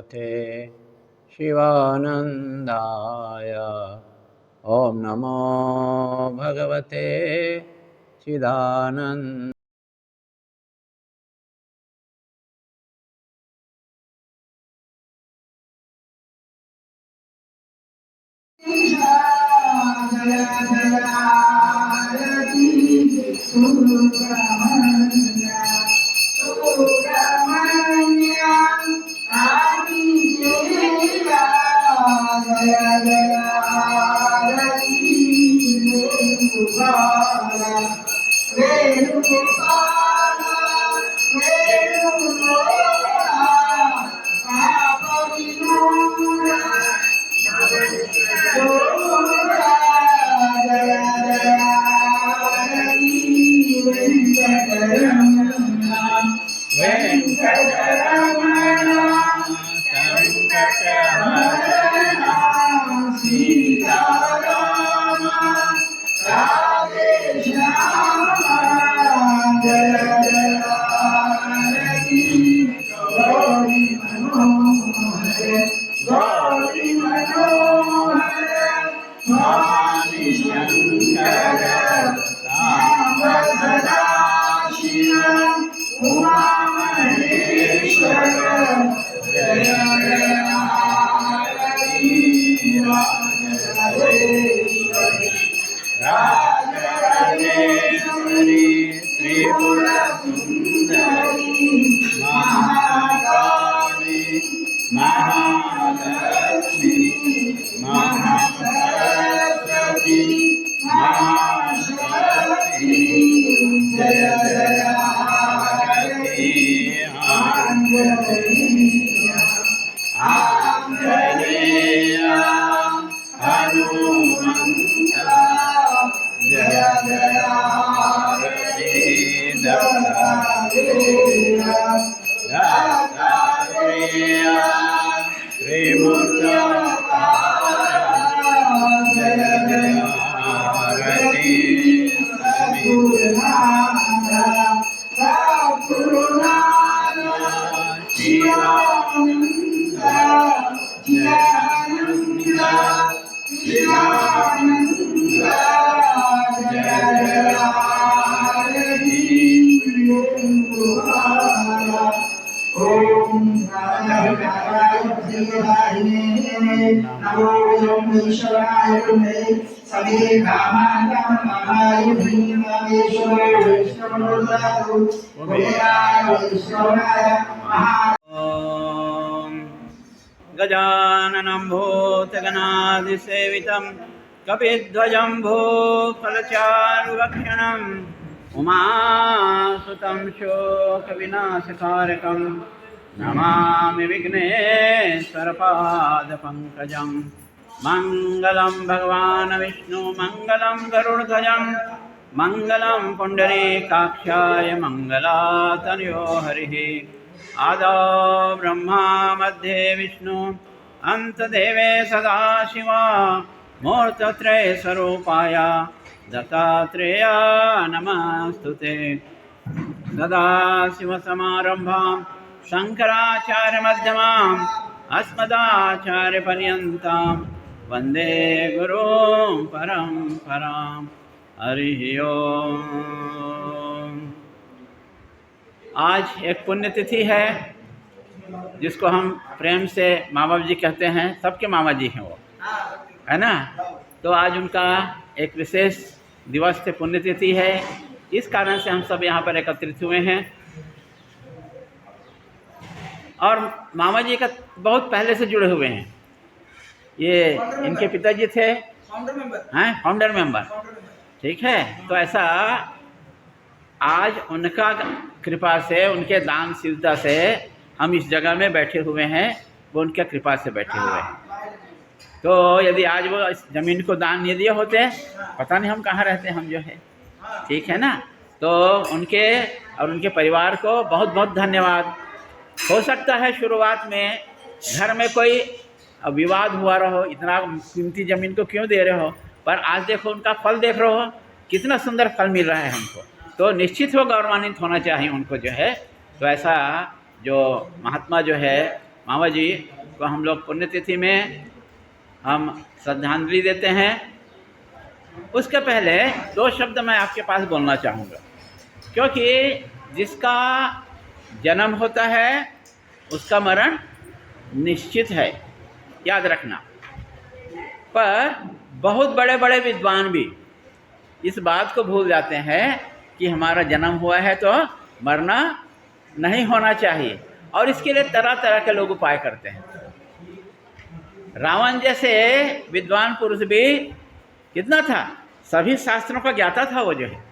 भगवते शिवानन्दाय। ॐ नमो भगवते चिदानन्द। गजाननं भूतगणाधिसेवितं कपिध्वजं भूफलचारुभक्षणम् उमासुतं शोकविनाशकारकं नमामि विघ्नेश्वरपादपङ्कजं। मङ्गलं भगवान् विष्णु मङ्गलं गरुडध्वजं मङ्गलं पुण्डरीकाक्षाय मङ्गलातनयो हरिः। आदौ ब्रह्मा मध्ये विष्णु अन्तदेवे सदाशिवा मूर्तत्रय स्वरूपाय दत्तात्रेया नमस्तुते। सदाशिवसमारम्भां शङ्कराचार्यमध्यमाम् अस्मदाचार्यपर्यन्तां वन्दे गुरुं परम्पराम्। हरिः ओम्। आज एक पुण्यतिथि है जिसको हम प्रेम से माँ बाप जी कहते हैं। सबके मामा जी हैं वो, है ना। तो आज उनका एक विशेष दिवस से पुण्यतिथि है, इस कारण से हम सब यहाँ पर एकत्रित हुए हैं। और मामा जी का बहुत पहले से जुड़े हुए हैं। ये इनके पिताजी थे फाउंडर मेंबर, ठीक है। तो ऐसा आज उनका कृपा से, उनके दानशीलता से हम इस जगह में बैठे हुए हैं। वो उनके कृपा से बैठे हुए हैं। तो यदि आज वो इस ज़मीन को दान नहीं दिए होते, पता नहीं हम कहाँ रहते हम जो है, ठीक है ना। तो उनके और उनके परिवार को बहुत बहुत धन्यवाद। हो सकता है शुरुआत में घर में कोई विवाद हुआ रहो, इतना कीमती ज़मीन को क्यों दे रहे हो, पर आज देखो उनका फल देख रहे हो, कितना सुंदर फल मिल रहा है हमको। तो निश्चित वो गौरवान्वित होना चाहिए उनको जो है। तो ऐसा जो महात्मा जो है मामा जी, को हम लोग पुण्यतिथि में हम श्रद्धांजलि देते हैं। उसके पहले 2 शब्द मैं आपके पास बोलना चाहूँगा, क्योंकि जिसका जन्म होता है उसका मरण निश्चित है, याद रखना। पर बहुत बड़े बड़े विद्वान भी इस बात को भूल जाते हैं कि हमारा जन्म हुआ है तो मरना नहीं होना चाहिए, और इसके लिए तरह तरह के लोग उपाय करते हैं। रावण जैसे विद्वान पुरुष भी कितना था, सभी शास्त्रों का ज्ञाता था। वो जो है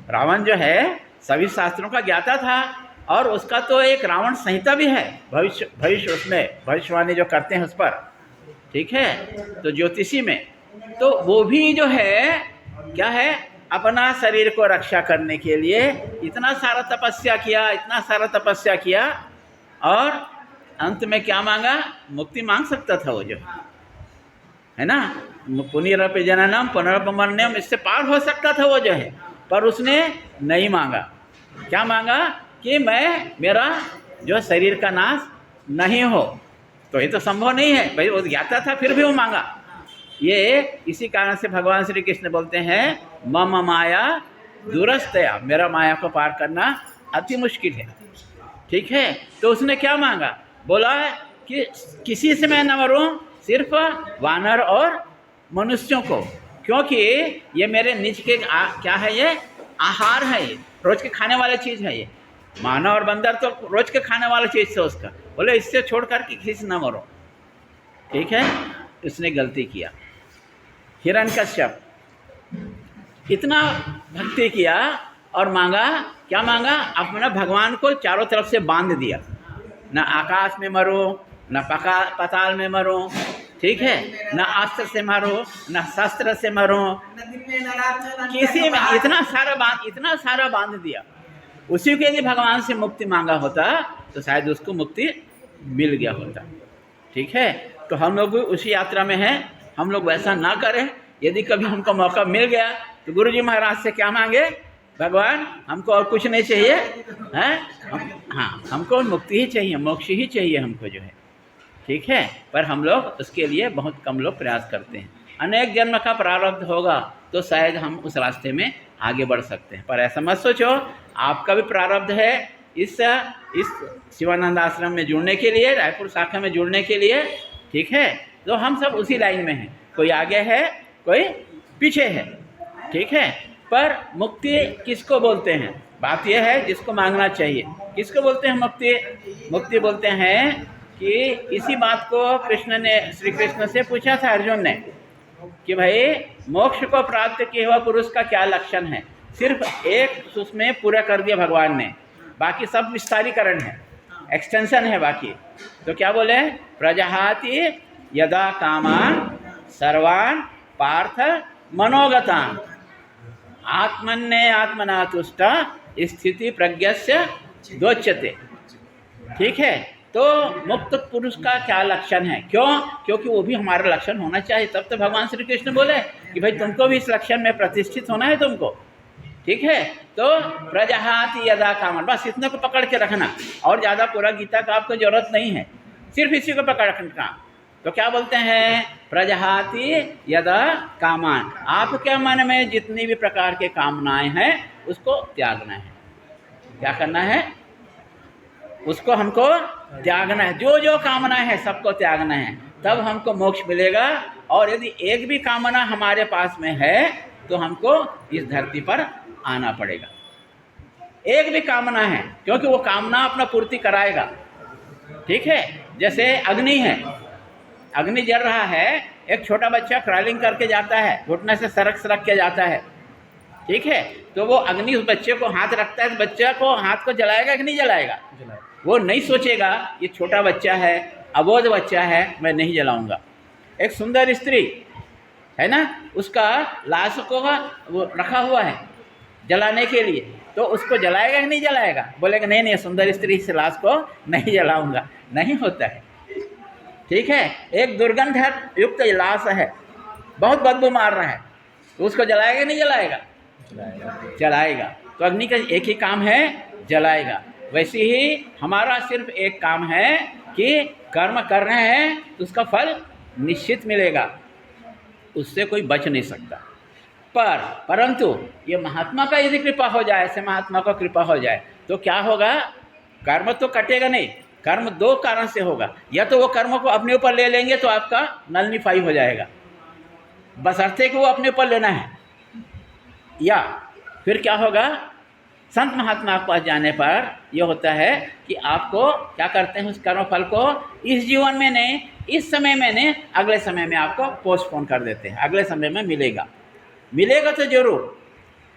रावण जो है सभी शास्त्रों का ज्ञाता था, और उसका तो एक रावण संहिता भी है, भविष्य उसमें भविष्यवाणी जो करते हैं उस पर, ठीक है। तो ज्योतिषी में तो वो भी जो है क्या है, अपना शरीर को रक्षा करने के लिए इतना सारा तपस्या किया, और अंत में क्या मांगा, मुक्ति मांग सकता था वो जो है ना, पुनरपि जननम पुनरपमरण्यम, इससे पार हो सकता था वो जो है, पर उसने नहीं मांगा। क्या मांगा कि मेरा जो शरीर का नाश नहीं हो, तो ये तो संभव नहीं है भाई, वो ज्ञाता था फिर भी वो मांगा। ये इसी कारण से भगवान श्री कृष्ण बोलते हैं मम माया दुरस्तया, मेरा माया को पार करना अति मुश्किल है, ठीक है। तो उसने क्या मांगा, बोला कि किसी से मैं न मरूं, सिर्फ वानर और मनुष्यों को, क्योंकि ये मेरे निज के क्या है, ये आहार है, ये रोज के खाने वाली चीज़ है। ये मानव और बंदर तो रोज के खाने वाली चीज़ से उसका, बोले इससे छोड़ कर के किसी से न मरो, ठीक है। उसने गलती किया। हिरण्यकश्यप इतना भक्ति किया और मांगा, क्या मांगा, अपना भगवान को चारों तरफ से बांध दिया, न आकाश में मरो, न पाताल में मरो, ठीक है, न अस्त्र से मरो, न शस्त्र से मरो, किसी में इतना सारा बांध दिया। उसी के लिए भगवान से मुक्ति मांगा होता तो शायद उसको मुक्ति मिल गया होता, ठीक है। तो हम लोग उसी यात्रा में हैं, हम लोग वैसा ना करें। यदि कभी हमको मौका मिल गया तो गुरुजी महाराज से क्या मांगे, भगवान हमको और कुछ नहीं चाहिए, हैं हाँ, हमको मुक्ति ही चाहिए, मोक्ष ही चाहिए हमको जो है, ठीक है। पर हम लोग उसके लिए बहुत कम लोग प्रयास करते हैं। अनेक जन्म का प्रारब्ध होगा तो शायद हम उस रास्ते में आगे बढ़ सकते हैं, पर ऐसा मत सोचो, आपका भी प्रारब्ध है इस शिवानंद आश्रम में जुड़ने के लिए, रायपुर शाखा में जुड़ने के लिए, ठीक है। तो हम सब उसी लाइन में हैं, कोई आगे है कोई पीछे है, ठीक है। पर मुक्ति किसको बोलते हैं, बात यह है जिसको मांगना चाहिए। किसको बोलते हैं मुक्ति बोलते हैं कि इसी बात को श्री कृष्ण से पूछा था अर्जुन ने कि भाई मोक्ष को प्राप्त किए हुआ पुरुष का क्या लक्षण है। सिर्फ एक उसमें पूरा कर दिया भगवान ने, बाकी सब विस्तारीकरण है, एक्सटेंशन है बाकी। तो क्या बोले, प्रजहाति यदा कामान सर्वान पार्थ मनोगतान आत्मन्ने आत्मना तुष्ट स्थिति प्रज्ञस्य दोच्यते, ठीक है। तो मुक्त पुरुष का क्या लक्षण है, क्योंकि वो भी हमारा लक्षण होना चाहिए। तब तो भगवान श्री कृष्ण बोले कि भाई तुमको भी इस लक्षण में प्रतिष्ठित होना है तुमको, ठीक है। तो प्रजहाति यदा कामन, बस इतने को पकड़ के रखना, और ज़्यादा पूरा गीता का आपको जरूरत नहीं है, सिर्फ इसी को पकड़ रखना। तो क्या बोलते हैं, प्रजहाति यदा कामान, आपके मन में जितनी भी प्रकार के कामनाएं हैं उसको त्यागना है। क्या करना है, उसको हमको त्यागना है, जो जो कामनाएं हैं सबको त्यागना है, तब हमको मोक्ष मिलेगा। और यदि एक भी कामना हमारे पास में है तो हमको इस धरती पर आना पड़ेगा। एक भी कामना है, क्योंकि वो कामना अपना पूर्ति कराएगा, ठीक है। जैसे अग्नि है, अग्नि जल रहा है, एक छोटा बच्चा क्रॉलिंग करके जाता है, घुटने से सरक के जाता है, ठीक है। तो वो अग्नि उस बच्चे को हाथ रखता है, तो बच्चे को हाथ को जलाएगा कि नहीं जलाएगा, वो नहीं सोचेगा ये छोटा बच्चा है, अबोध बच्चा है, मैं नहीं जलाऊंगा। एक सुंदर स्त्री है ना, उसका लाश को वो रखा हुआ है जलाने के लिए, तो उसको जलाएगा कि नहीं जलाएगा, बोलेगा नहीं नहीं सुंदर स्त्री से लाश को नहीं जलाऊंगा, नहीं होता है, ठीक है। एक दुर्गंध युक्त लाश है, बहुत बदबू मार रहा है, तो उसको जलाएगा नहीं जलाएगा, जलाएगा। तो अग्नि का एक ही काम है, जलाएगा। वैसे ही हमारा सिर्फ एक काम है कि कर्म कर रहे हैं तो उसका फल निश्चित मिलेगा, उससे कोई बच नहीं सकता। परंतु ये महात्मा का यदि कृपा हो जाए, ऐसे महात्मा का कृपा हो जाए तो क्या होगा, कर्म तो कटेगा नहीं। कर्म दो कारण से होगा, या तो वो कर्म को अपने ऊपर ले लेंगे तो आपका नलिफाई हो जाएगा, बशर्ते कि वो अपने ऊपर लेना है, या फिर क्या होगा, संत महात्मा के पास जाने पर यह होता है कि आपको क्या करते हैं, उस कर्म फल को इस जीवन में नहीं, इस समय में नहीं, अगले समय में आपको पोस्टपोन कर देते हैं, अगले समय में मिलेगा, मिलेगा तो जरूर।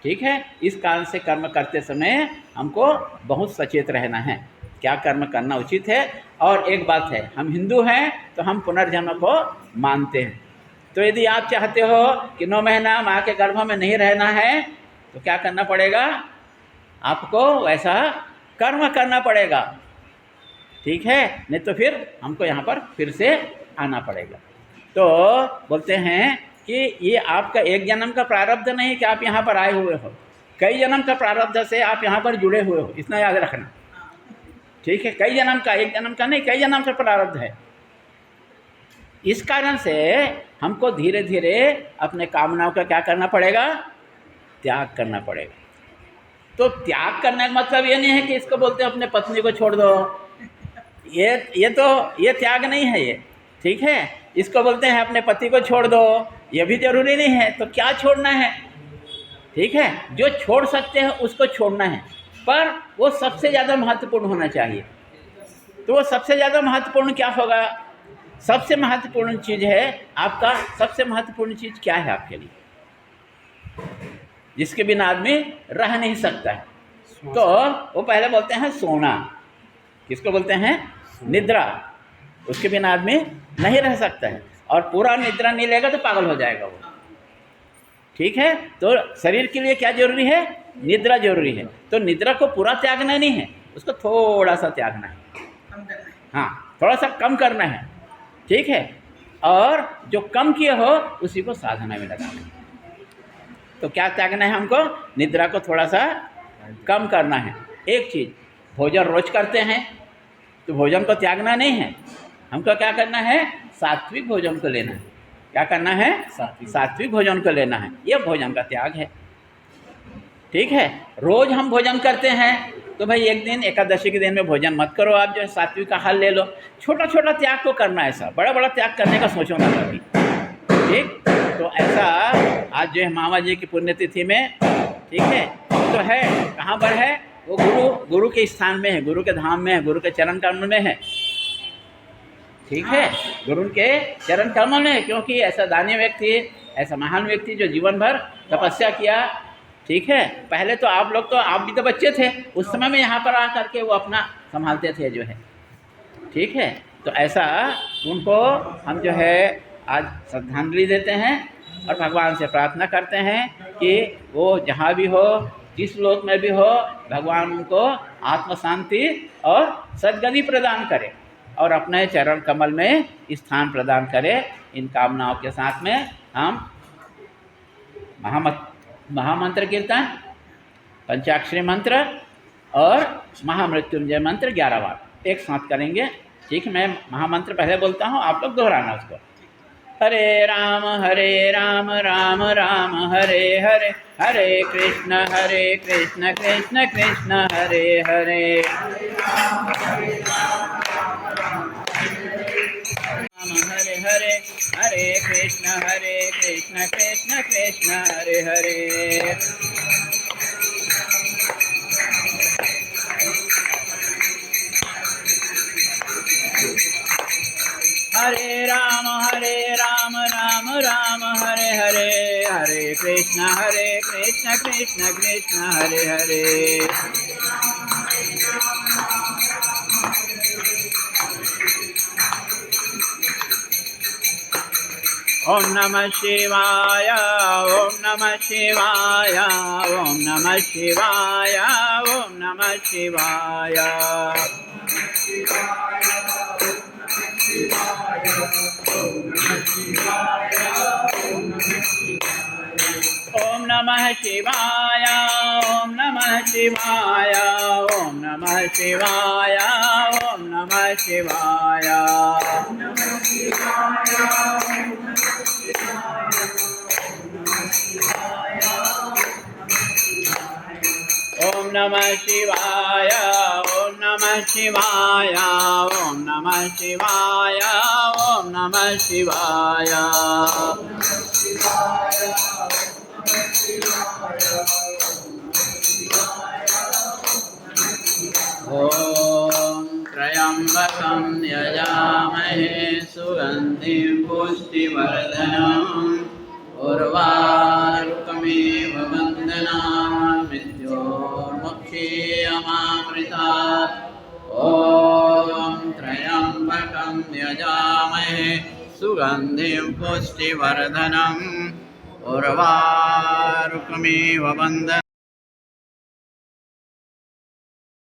ठीक है, इस कारण से कर्म करते समय हमको बहुत सचेत रहना है, क्या कर्म करना उचित है। और एक बात है, हम हिंदू हैं तो हम पुनर्जन्म को मानते हैं, तो यदि आप चाहते हो कि 9 महीना माँ के गर्भ में नहीं रहना है तो क्या करना पड़ेगा, आपको वैसा कर्म करना पड़ेगा। ठीक है, नहीं तो फिर हमको यहाँ पर फिर से आना पड़ेगा। तो बोलते हैं कि ये आपका एक जन्म का प्रारब्ध नहीं कि आप यहाँ पर आए हुए हो, कई जन्म का प्रारब्ध से आप यहाँ पर जुड़े हुए हो, इतना याद रखना। ठीक है, कई जन्म का, एक जन्म का नहीं, कई जन्म का प्रारब्ध है। इस कारण से हमको धीरे धीरे अपने कामनाओं का क्या करना पड़ेगा, त्याग करना पड़ेगा। तो त्याग करने का मतलब ये नहीं है कि इसको बोलते हैं अपने पत्नी को छोड़ दो, ये त्याग नहीं है ये। ठीक है, इसको बोलते हैं अपने पति को छोड़ दो, ये भी जरूरी नहीं है। तो क्या छोड़ना है, ठीक है, जो छोड़ सकते हैं उसको छोड़ना है, पर वो सबसे ज़्यादा महत्वपूर्ण होना चाहिए। तो वो सबसे ज़्यादा महत्वपूर्ण क्या होगा, सबसे महत्वपूर्ण चीज़ है आपका, सबसे महत्वपूर्ण चीज़ क्या है आपके लिए, जिसके बिना आदमी रह नहीं सकता है। तो वो पहले बोलते हैं सोना, किसको बोलते हैं, निद्रा, उसके बिना आदमी नहीं रह सकता है, और पूरा निद्रा नहीं लेगा तो पागल हो जाएगा वो। ठीक है, तो शरीर के लिए क्या जरूरी है, निद्रा जरूरी है। तो निद्रा को पूरा त्यागना नहीं है, उसको थोड़ा सा त्यागना है, हाँ थोड़ा सा कम करना है। ठीक है, और जो कम किए हो उसी को साधना में लगाना है। तो क्या त्यागना है हमको, निद्रा को थोड़ा सा कम करना है। एक चीज़, भोजन रोज करते हैं तो भोजन को त्यागना नहीं है, हमको क्या करना है, सात्विक भोजन को लेना है। क्या करना है, सात्विक भोजन को लेना है, ये भोजन का त्याग है। ठीक है, रोज हम भोजन करते हैं तो भाई एक दिन एकादशी के दिन में भोजन मत करो, आप जो है सात्विक का हाल ले लो। छोटा छोटा त्याग को करना है, ऐसा बड़ा बड़ा त्याग करने का सोचो ना कभी। ठीक, तो ऐसा आज जो है मामा जी की पुण्यतिथि में, ठीक है, तो है कहाँ पर है, वो गुरु के स्थान में है, गुरु के धाम में है, गुरु के चरण कमल में है। ठीक है, गुरु के चरण कमल में है, क्योंकि ऐसा दानी व्यक्ति, ऐसा महान व्यक्ति जो जीवन भर तपस्या किया। ठीक है, पहले तो आप लोग, तो आप भी तो बच्चे थे उस समय में, यहाँ पर आ करके वो अपना संभालते थे जो है। ठीक है, तो ऐसा उनको हम जो है आज श्रद्धांजलि देते हैं और भगवान से प्रार्थना करते हैं कि वो जहाँ भी हो, जिस लोक में भी हो, भगवान उनको आत्म शांति और सद्गति प्रदान करे और अपने चरण कमल में स्थान प्रदान करे। इन कामनाओं के साथ में हम महामंत्र कीर्तन, पंचाक्षरी मंत्र और महामृत्युंजय मंत्र 11 बार एक साथ करेंगे। ठीक, मैं महामंत्र पहले बोलता हूँ, आप लोग दोहराना उसको। हरे राम राम राम हरे हरे, हरे कृष्ण कृष्ण कृष्ण हरे हरे। राम हरे हरे, हरे कृष्ण कृष्ण कृष्ण हरे हरे। हरे राम राम राम हरे हरे, हरे कृष्ण कृष्ण कृष्ण हरे हरे। ओम नमः शिवाय, ओम नमः शिवाय, ओम नमः शिवाय, ओम नमः शिवाय। ओम नमः शिवाय, ओम नमः शिवाय, ओम नमः शिवाय, ओम नमः नमः शिवाय। ओम नमः शिवाय, ओम नमः शिवाय, ओम नमः शिवाय, ओम नमः शिवाय। ओम त्र्यंबकं यजामहे सुगंधिं पुष्टिवर्धनम् उर्वारुकमिव बन्धनान् मृत्योर्मुक्षीयमामृतात्। ॐ त्र्यंबकं यजामहे सुगंधिं पुष्टिवर्धनम् उर्वारुकमिव बन्धनान्